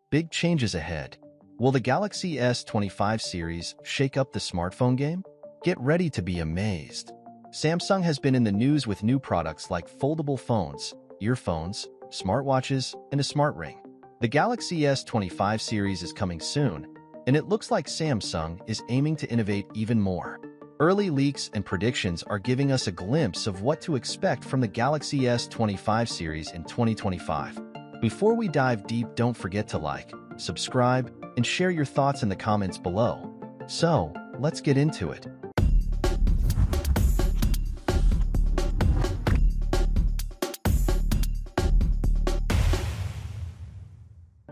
Big changes ahead. Will the Galaxy S25 series shake up the smartphone game? Get ready to be amazed. Samsung has been in the news with new products like foldable phones, earphones, smartwatches, and a smart ring. The Galaxy S25 series is coming soon, and it looks like Samsung is aiming to innovate even more. Early leaks and predictions are giving us a glimpse of what to expect from the Galaxy S25 series in 2025. Before we dive deep, don't forget to like, subscribe, and share your thoughts in the comments below. So, let's get into it.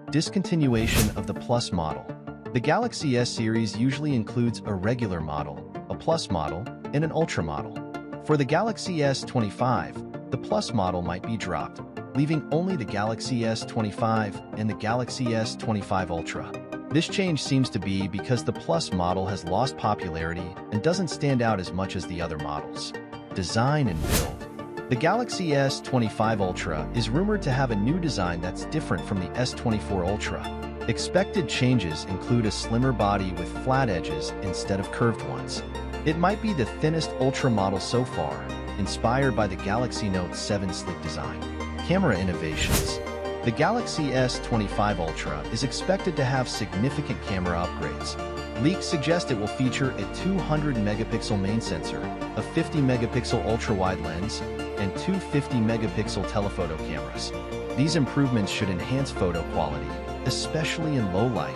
Discontinuation of the Plus model. The Galaxy S series usually includes a regular model, a Plus model, and an Ultra model. For the Galaxy S25, the Plus model might be dropped, leaving only the Galaxy S25 and the Galaxy S25 Ultra. This change seems to be because the Plus model has lost popularity and doesn't stand out as much as the other models. Design and build. The Galaxy S25 Ultra is rumored to have a new design that's different from the S24 Ultra. Expected changes include a slimmer body with flat edges instead of curved ones. It might be the thinnest Ultra model so far, inspired by the Galaxy Note 7 sleek design. Camera innovations. The Galaxy S25 Ultra is expected to have significant camera upgrades. Leaks suggest it will feature a 200 megapixel main sensor, a 50 megapixel ultra-wide lens, and two 50 megapixel telephoto cameras. These improvements should enhance photo quality, especially in low light,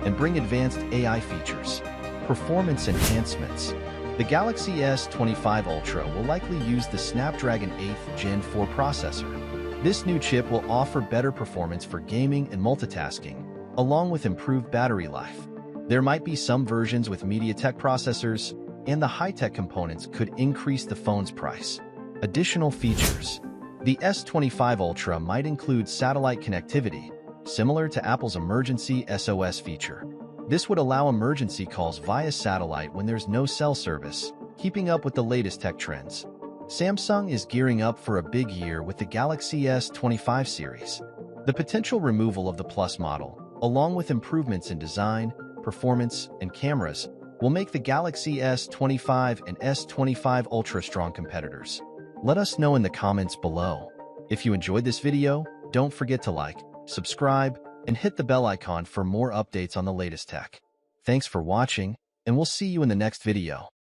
and bring advanced AI features. Performance enhancements. The Galaxy S25 Ultra will likely use the Snapdragon 8th Gen 4 processor. This new chip will offer better performance for gaming and multitasking, along with improved battery life. There might be some versions with MediaTek processors, and the high-tech components could increase the phone's price. Additional features. The S25 Ultra might include satellite connectivity, similar to Apple's emergency SOS feature. This would allow emergency calls via satellite when there's no cell service, keeping up with the latest tech trends. Samsung is gearing up for a big year with the Galaxy S25 series. The potential removal of the Plus model, along with improvements in design, performance, and cameras, will make the Galaxy S25 and S25 Ultra strong competitors. Let us know in the comments below. If you enjoyed this video, don't forget to like, subscribe, and hit the bell icon for more updates on the latest tech. Thanks for watching, and we'll see you in the next video.